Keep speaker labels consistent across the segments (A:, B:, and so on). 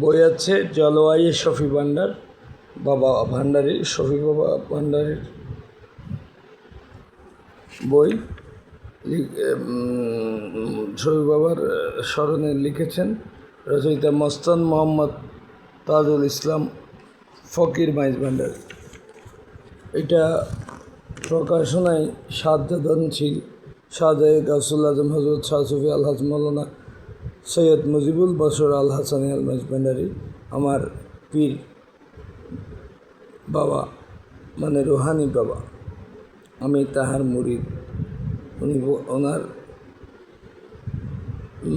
A: বই আছে জলওয়াই শফি ভান্ডার, বাবা ভান্ডারী, শফি বাবা ভান্ডারীর বই। শফি বাবার স্মরণে লিখেছেন রচয়িতা মস্তান মোহাম্মদ তাজুল ইসলাম ফকির মাইজ ভান্ডারী। এটা প্রকাশনায় শাহজাদানশীল শাহজায়ে গাউসুল আজম হজরত শাহ সুফি আলহাজ মৌলানা সৈয়দ মুজিবুল বশর আল হাসানি আল মাইজ ভান্ডারী, আমার পীর বাবা, মানে রুহানি বাবা, আমি তাহার মুরিদ। উনি ওনার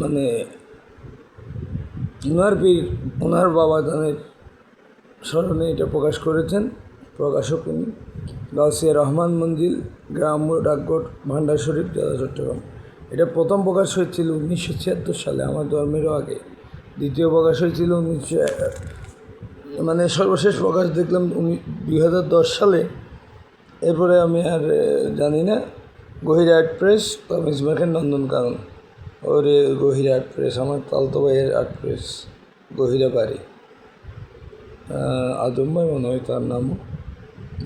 A: মানে ওনার পীর, ওনার বাবা দানের স্মরণে এটা প্রকাশ করেছেন। প্রকাশক উনি গাউসিয়া রহমান মঞ্জিল, গ্রাম্য ডাকঘর, ভান্ডার শরীফ, জেলা চট্টগ্রাম। এটা প্রথম প্রকাশ হয়েছিল 1976 সালে, আমার জন্মেরও আগে। দ্বিতীয় প্রকাশ হয়েছিল মানে সর্বশেষ প্রকাশ দেখলাম 2010 সালে। এরপরে আমি আর জানি না। গহিরা আর্ট প্রেস, মিসবাখের নন্দনকানন। ওরে গহিরা আর্ট প্রেস, আমার তালতো ভাইয়ের আর্ট প্রেস, গহিরা বাড়ি। আজম ভাই মনে হয় তার নামও,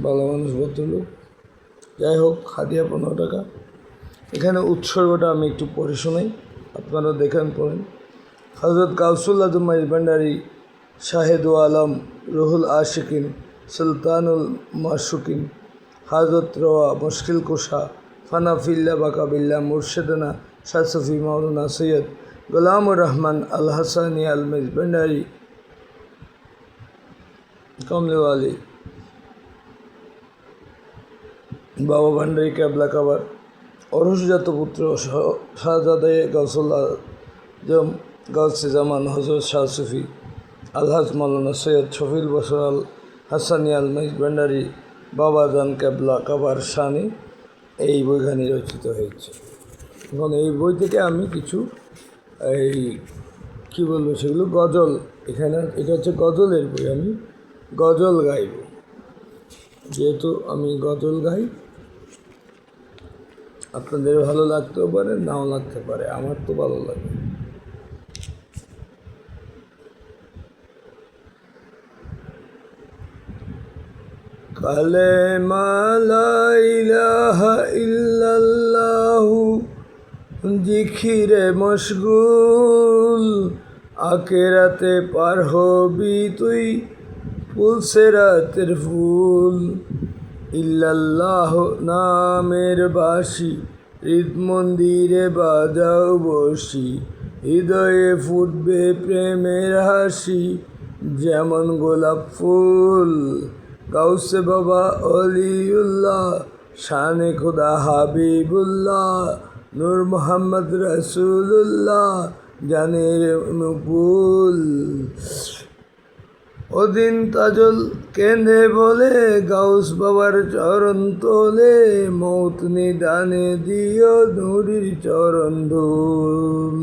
A: ভালো মানুষ, ভদ্রলোক। যাই হোক, হাদিয়া 15 টাকা। এখানে উৎসর্গটা আমি একটু পড়ে শোনাই, আপনারা দেখেন পড়েন। হজরত গাউসুল আজম মাইজ ভান্ডারী, শাহেদু আলম, রুহুল আশিকিন, সুলতানুল মাশুকিন, হাজরত রওয়া, মুশকিল কুশা, ফানাফিল্লা বাকাবিল্লা, মুর্শেদানা শাহ সুফি মাওলানা সৈয়দ গোলামুর রহমান আল হাসানি আল মাইজ ভান্ডারী কমলেওয়ালি, বাবা ভান্ডারী ক্যাবলা কাবার, অরসজাত পুত্র শাহজাদে গাউসুল আজম গাউসে জামান হজরত শাহ সুফি আলহাজ মাওলানা সৈয়দ শফিল বশর আল হাসানি আল মাইজ ভান্ডারী বাবা জান ক্যাবলা কাবার শানি। এই বইখানি রচিত হয়েছে। এবং এই বই থেকে আমি কিছু কী বলবো, সেগুলো গজল, এখানে এটা হচ্ছে গজলের বই। আমি গজল গাইব, যেহেতু আমি গজল গাই। আপনাদের ভালো লাগতেও পারে, নাও লাগতে পারে, আমার তো ভালো লাগে। কালেমা লা ইলাহা ইল্লাল্লাহু জিকিরে মশগুল, আখেরাতে পার হবি তুই পুলসেরাতের ফুল। ইল্লাল্লাহ নামের বাঁশি হৃদ মন্দিরে বাজাও বসি, হৃদয়ে ফুটবে প্রেমের হাসি যেমন গোলাপ ফুল। গাউসে বাবা অলিউল্লাহ, শানে খুদা হাবিবুল্লাহ, নূর মোহাম্মদ রসুল্লাহ, জানের মকবুল। ওদিন তাজল কেঁদে বলে গাউস বাবার চরণ তোলে, মৌত নিদানে দিও নুরির চরণ ধুল।